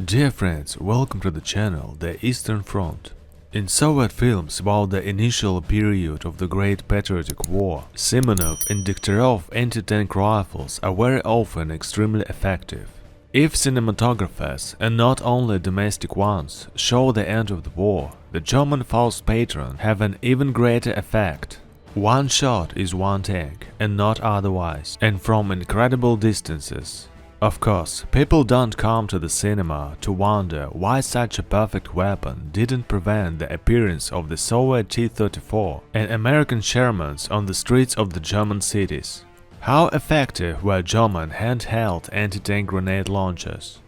Dear friends, welcome to the channel The Eastern Front. In Soviet films about the initial period of the Great Patriotic War, Simonov and Degtyarev anti-tank rifles are very often extremely effective. If cinematographers, and not only domestic ones, show the end of the war, the German faustpatrone have an even greater effect. One shot is one tank, and not otherwise, and from incredible distances. Of course, people don't come to the cinema to wonder why such a perfect weapon didn't prevent the appearance of the Soviet T-34 and American Shermans on the streets of the German cities. How effective were German handheld anti-tank grenade launchers?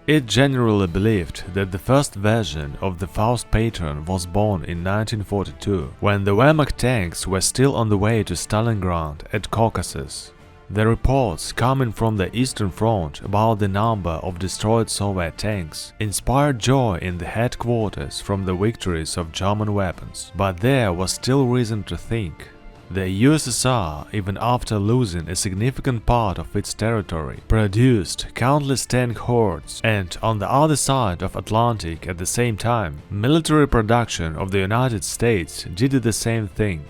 It's generally believed that the first version of the faustpatrone was born in 1942, when the Wehrmacht tanks were still on the way to Stalingrad at Caucasus. The reports coming from the Eastern Front about the number of destroyed Soviet tanks inspired joy in the headquarters from the victories of German weapons, but there was still reason to think. The USSR, even after losing a significant part of its territory, produced countless tank hordes, and on the other side of Atlantic at the same time, military production of the United States did the same thing.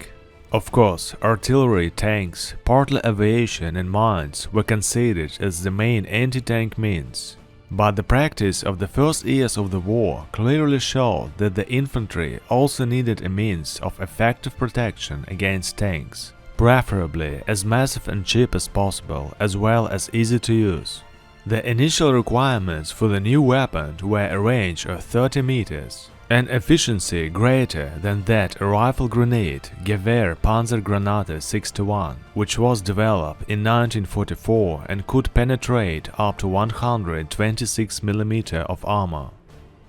Of course, artillery, tanks, partly aviation and mines were considered as the main anti-tank means. But the practice of the first years of the war clearly showed that the infantry also needed a means of effective protection against tanks, preferably as massive and cheap as possible, as well as easy to use. The initial requirements for the new weapon were a range of 30 meters. An efficiency greater than that a rifle grenade Gewehr Panzergranate 61, which was developed in 1944 and could penetrate up to 126 mm of armor.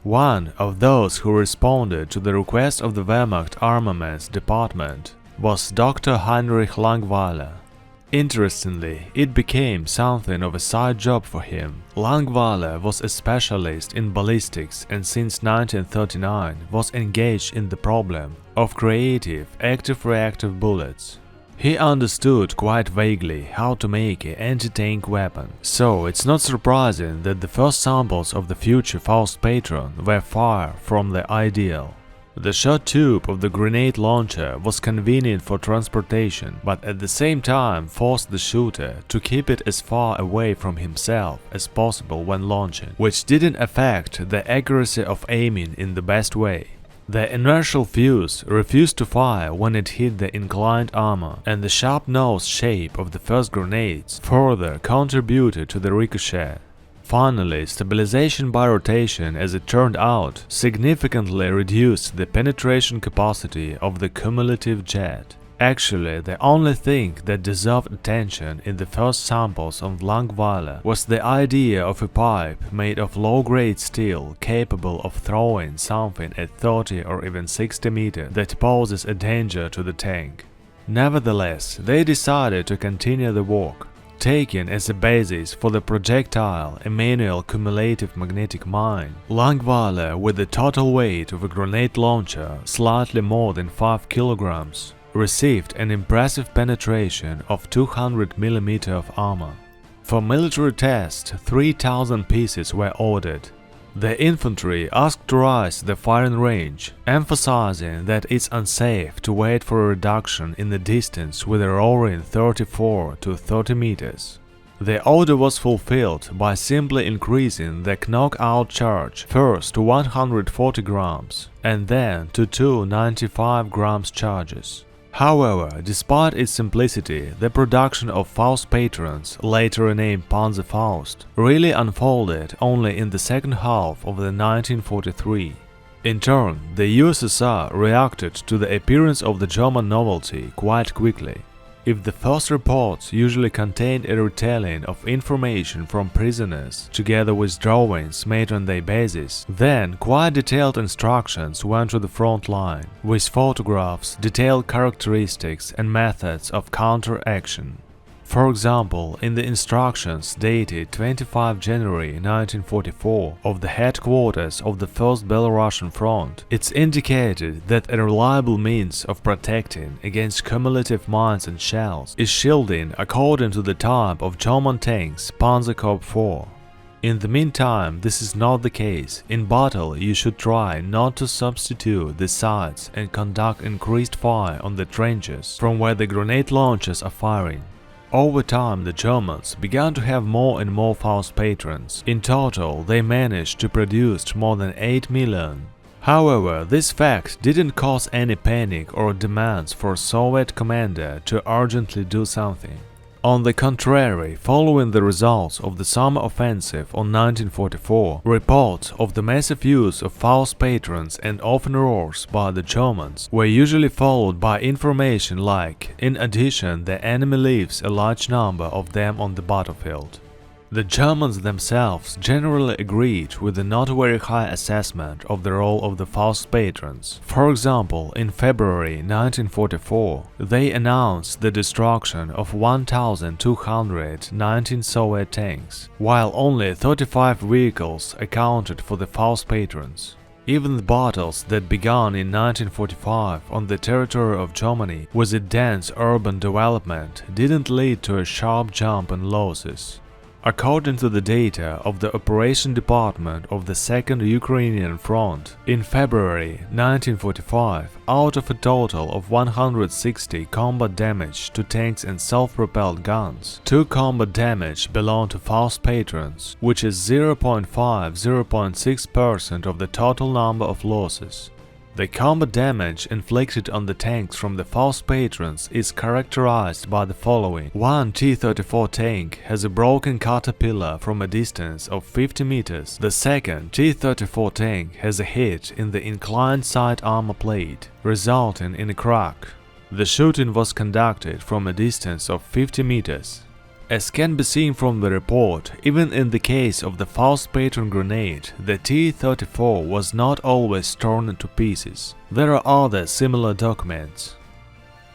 One of those who responded to the request of the Wehrmacht Armaments Department was Dr. Heinrich Langweiler. Interestingly, it became something of a side job for him. Langweiler was a specialist in ballistics and since 1939 was engaged in the problem of creative active-reactive bullets. He understood quite vaguely how to make an anti-tank weapon, so it's not surprising that the first samples of the future faustpatrone were far from the ideal. The shot tube of the grenade launcher was convenient for transportation, but at the same time forced the shooter to keep it as far away from himself as possible when launching, which didn't affect the accuracy of aiming in the best way. The inertial fuse refused to fire when it hit the inclined armor, and the sharp-nosed shape of the first grenades further contributed to the ricochet. Finally, stabilization by rotation, as it turned out, significantly reduced the penetration capacity of the cumulative jet. Actually, the only thing that deserved attention in the first samples of Langweiler was the idea of a pipe made of low-grade steel capable of throwing something at 30 or even 60 meters that poses a danger to the tank. Nevertheless, they decided to continue the work, taking as a basis for the projectile a manual cumulative magnetic mine. Langweiler, with the total weight of a grenade launcher slightly more than 5 kilograms, received an impressive penetration of 200 mm of armor. For military tests, 3,000 pieces were ordered. The infantry asked to raise the firing range, emphasizing that it's unsafe to wait for a reduction in the distance with a roaring 34 to 30 meters. The order was fulfilled by simply increasing the knockout charge first to 140 grams and then to two 95 grams charges. However, despite its simplicity, the production of faustpatrones, later renamed Panzerfaust, really unfolded only in the second half of the 1943. In turn, the USSR reacted to the appearance of the German novelty quite quickly. If the first reports usually contained a retelling of information from prisoners together with drawings made on their basis, then quite detailed instructions went to the front line, with photographs, detailed characteristics and methods of counteraction. For example, in the instructions dated 25 January 1944 of the headquarters of the First Belarusian Front, it's indicated that a reliable means of protecting against cumulative mines and shells is shielding according to the type of German tanks Panzerkorb 4. In the meantime, this is not the case. In battle, you should try not to substitute the sides and conduct increased fire on the trenches from where the grenade launchers are firing. Over time, the Germans began to have more and more Faust patrons. In total, they managed to produce more than 8 million. However, this fact didn't cause any panic or demands for a Soviet commander to urgently do something. On the contrary, following the results of the summer offensive on 1944, reports of the massive use of Faust patrons and offenroers by the Germans were usually followed by information like, in addition, the enemy leaves a large number of them on the battlefield. The Germans themselves generally agreed with the not very high assessment of the role of the Faust patrons. For example, in February 1944, they announced the destruction of 1,219 Soviet tanks, while only 35 vehicles accounted for the Faust patrons. Even the battles that began in 1945 on the territory of Germany with a dense urban development didn't lead to a sharp jump in losses. According to the data of the Operation Department of the Second Ukrainian Front, in February 1945, out of a total of 160 combat damage to tanks and self-propelled guns, 2 combat damage belonged to Faust patrons, which is 0.5–0.6% of the total number of losses. The combat damage inflicted on the tanks from the Faust patrons is characterized by the following. One T-34 tank has a broken caterpillar from a distance of 50 meters. The second T-34 tank has a hit in the inclined side armor plate, resulting in a crack. The shooting was conducted from a distance of 50 meters. As can be seen from the report, even in the case of the Faust patron grenade, the T-34 was not always torn to pieces. There are other similar documents.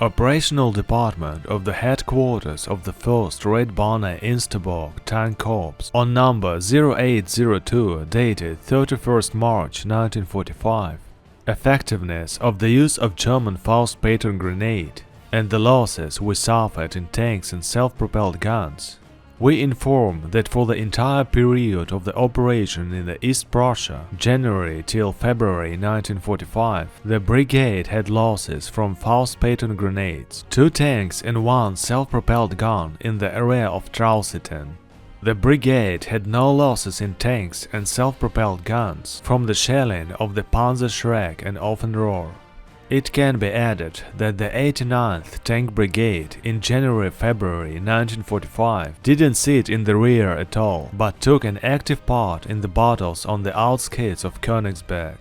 Operational Department of the Headquarters of the 1st Red Banner Insterburg Tank Corps on number 0802 dated 31st March 1945. Effectiveness of the use of German Faust patron grenade and the losses we suffered in tanks and self-propelled guns. We inform that for the entire period of the operation in the East Prussia, January till February 1945, the brigade had losses from Faust patron grenades, 2 tanks and 1 self-propelled gun in the area of Trausitten. The brigade had no losses in tanks and self-propelled guns from the shelling of the Panzerschreck and Offenrohr. It can be added that the 89th Tank Brigade in January–February 1945 didn't sit in the rear at all, but took an active part in the battles on the outskirts of Königsberg.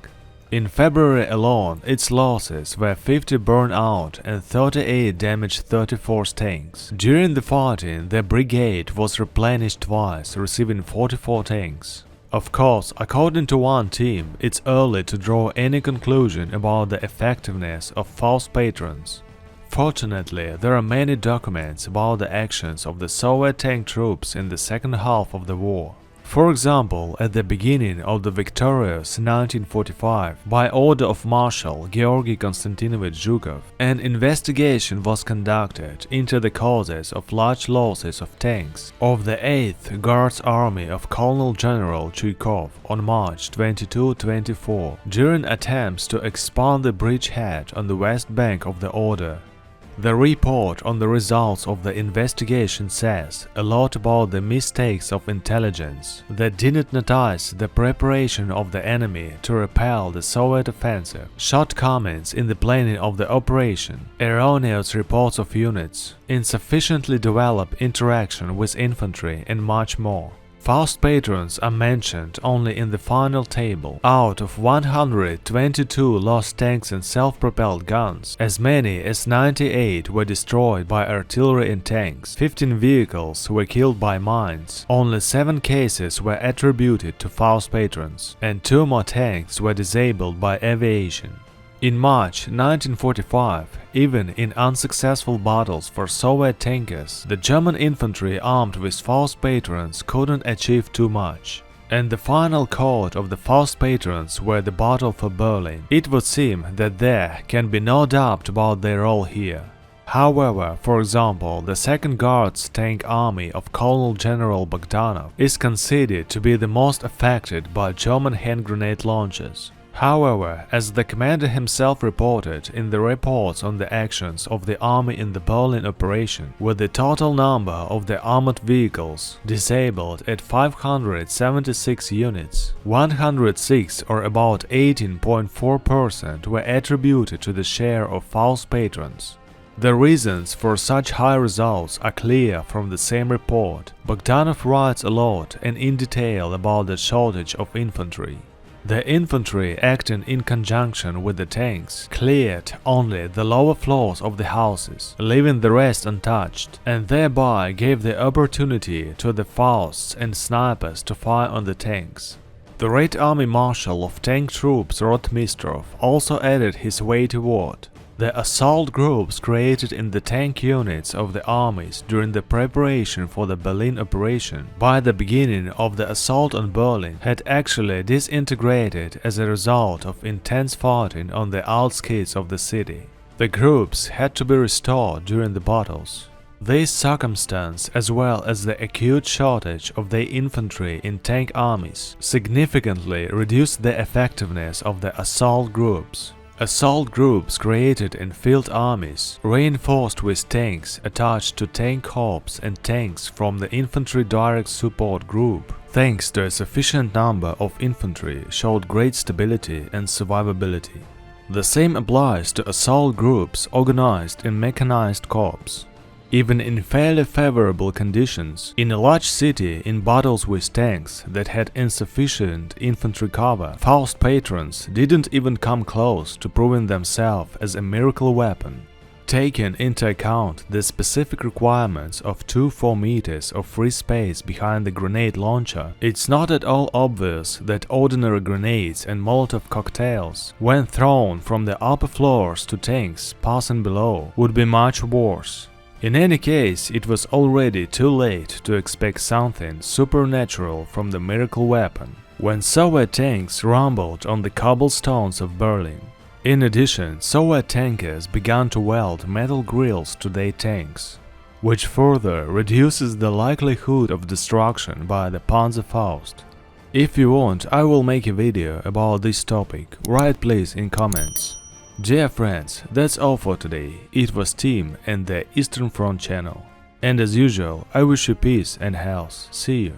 In February alone, its losses were 50 burned out and 38 damaged 34 tanks. During the fighting, the brigade was replenished twice, receiving 44 tanks. Of course, according to one team, it's early to draw any conclusion about the effectiveness of Faust patrons. Fortunately, there are many documents about the actions of the Soviet tank troops in the second half of the war. For example, at the beginning of the victorious 1945, by order of Marshal Georgy Konstantinovich Zhukov, an investigation was conducted into the causes of large losses of tanks of the 8th Guards Army of Colonel General Chuikov on March 22–24, during attempts to expand the bridgehead on the west bank of the Oder. The report on the results of the investigation says a lot about the mistakes of intelligence that didn't notice the preparation of the enemy to repel the Soviet offensive, shortcomings in the planning of the operation, erroneous reports of units, insufficiently developed interaction with infantry, and much more. Faust patrons are mentioned only in the final table. Out of 122 lost tanks and self-propelled guns, as many as 98 were destroyed by artillery and tanks, 15 vehicles were killed by mines, only 7 cases were attributed to Faust patrons, and 2 more tanks were disabled by aviation. In March 1945, even in unsuccessful battles for Soviet tankers, the German infantry armed with Faust patrons couldn't achieve too much. And the final court of the Faust patrons were the Battle for Berlin. It would seem that there can be no doubt about their role here. However, for example, the 2nd Guards Tank Army of Colonel General Bogdanov is considered to be the most affected by German hand grenade launches. However, as the commander himself reported in the reports on the actions of the army in the Berlin operation, with the total number of the armored vehicles disabled at 576 units, 106 or about 18.4% were attributed to the share of Faust patrons. The reasons for such high results are clear from the same report. Bogdanov writes a lot and in detail about the shortage of infantry. The infantry, acting in conjunction with the tanks, cleared only the lower floors of the houses, leaving the rest untouched, and thereby gave the opportunity to the Fausts and snipers to fire on the tanks. The Red Army Marshal of Tank Troops Rotmistrov also added his weighty word. The assault groups created in the tank units of the armies during the preparation for the Berlin operation by the beginning of the assault on Berlin had actually disintegrated as a result of intense fighting on the outskirts of the city. The groups had to be restored during the battles. This circumstance, as well as the acute shortage of the infantry in tank armies, significantly reduced the effectiveness of the assault groups. Assault groups created in field armies, reinforced with tanks attached to tank corps and tanks from the infantry direct support group, thanks to a sufficient number of infantry, showed great stability and survivability. The same applies to assault groups organized in mechanized corps. Even in fairly favorable conditions, in a large city in battles with tanks that had insufficient infantry cover, Faust patrons didn't even come close to proving themselves as a miracle weapon. Taking into account the specific requirements of 2-4 meters of free space behind the grenade launcher, it's not at all obvious that ordinary grenades and Molotov cocktails, when thrown from the upper floors to tanks passing below, would be much worse. In any case, it was already too late to expect something supernatural from the miracle weapon, when Soviet tanks rumbled on the cobblestones of Berlin. In addition, Soviet tankers began to weld metal grills to their tanks, which further reduces the likelihood of destruction by the Panzerfaust. If you want, I will make a video about this topic, write please in comments. Dear friends, that's all for today. It was Tim and the Eastern Front channel. And as usual, I wish you peace and health. See you.